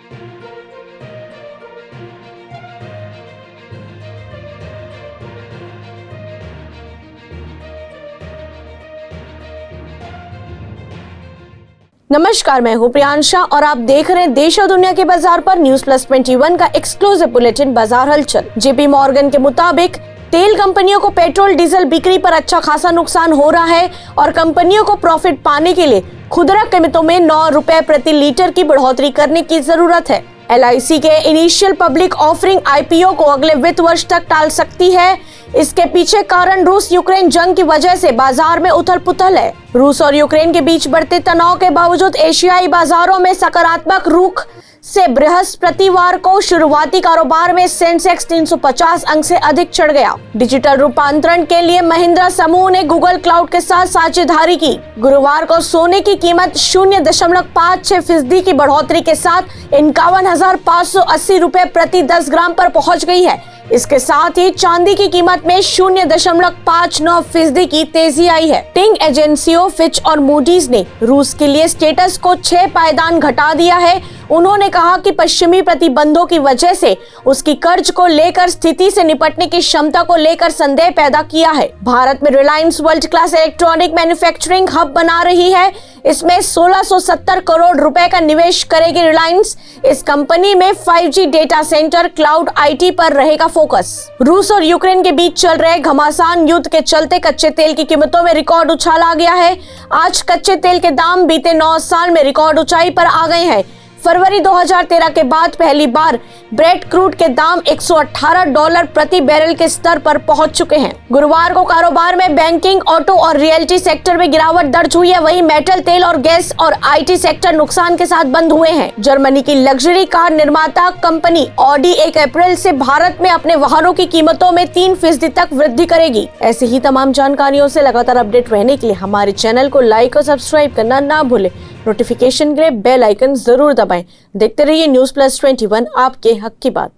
नमस्कार, मैं हूं प्रियांशा और आप देख रहे हैं देश और दुनिया के बाजार पर News+21 का एक्सक्लूसिव बुलेटिन बाजार हलचल। JP मॉर्गन के मुताबिक तेल कंपनियों को पेट्रोल डीजल बिक्री पर अच्छा खासा नुकसान हो रहा है और कंपनियों को प्रॉफिट पाने के लिए खुदरा कीमतों में 9 रुपए प्रति लीटर की बढ़ोतरी करने की जरूरत है। LIC के इनिशियल पब्लिक ऑफरिंग IPO को अगले वित्त वर्ष तक टाल सकती है। इसके पीछे कारण रूस यूक्रेन जंग की वजह से बाजार में उथल पुथल है। रूस और यूक्रेन के बीच बढ़ते तनाव के बावजूद एशियाई बाजारों में सकारात्मक रुख से बृहस्पतिवार को शुरुआती कारोबार में सेंसेक्स 350 अंक से अधिक चढ़ गया। डिजिटल रूपांतरण के लिए महिंद्रा समूह ने गूगल क्लाउड के साथ साझेदारी की। गुरुवार को सोने की कीमत 0.56% की बढ़ोतरी के साथ 51,580 रुपए प्रति 10 ग्राम पर पहुंच गई है। इसके साथ ही चांदी की कीमत में 0.59% की तेजी आई है। रेटिंग एजेंसियों फिच और मूडीज ने रूस के लिए स्टेटस को 6 पायदान घटा दिया है। उन्होंने कहा कि पश्चिमी प्रतिबंधों की वजह से उसकी कर्ज को लेकर स्थिति से निपटने की क्षमता को लेकर संदेह पैदा किया है। भारत में Reliance world class electronic manufacturing hub बना रही है। इसमें 1670 करोड़ रुपए का निवेश करेगी रिलायंस। इस कंपनी में 5G data centre, cloud, IT पर रहेगा फोकस। रूस और यूक्रेन के बीच चल रहे घमासान युद्ध के चलते कच्चे तेल की कीमतों में रिकॉर्ड उछाल आ गया है। आज कच्चे तेल के दाम बीते 9 साल में रिकॉर्ड ऊंचाई पर आ गए हैं। फरवरी 2013 के बाद पहली बार ब्रेट क्रूड के दाम $118 प्रति बैरल के स्तर पर पहुंच चुके हैं। गुरुवार को कारोबार में बैंकिंग, ऑटो और रियल्टी सेक्टर में गिरावट दर्ज हुई है। वहीं मेटल, तेल और गैस और IT सेक्टर नुकसान के साथ बंद हुए हैं। जर्मनी की लग्जरी कार निर्माता कंपनी ऑडी 1 अप्रैल से भारत में अपने वाहनों की कीमतों में 3% तक वृद्धि करेगी। ऐसी ही तमाम जानकारियों से लगातार अपडेट रहने के लिए हमारे चैनल को लाइक और सब्सक्राइब करना ना भूलें। नोटिफिकेशन के लिए बेल आइकन जरूर दबाएं। देखते रहिए News+21, आपके हक की बात।